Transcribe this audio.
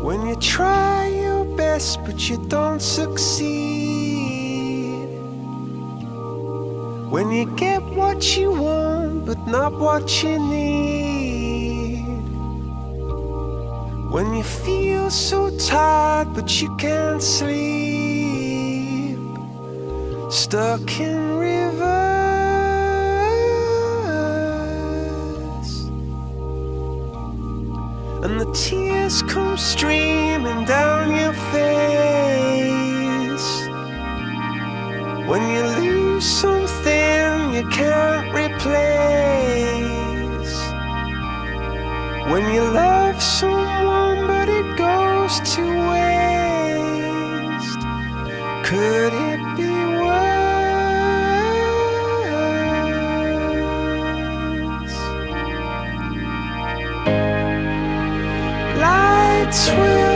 When you try your best but you don't succeed. When you get what you want but not what you need. When you feel so tired but you can't sleep. Stuck in rivers, and the tears come streaming down your face. When you lose something you can't replace. When you love someone but it goes to waste. Could it be worse? Lights will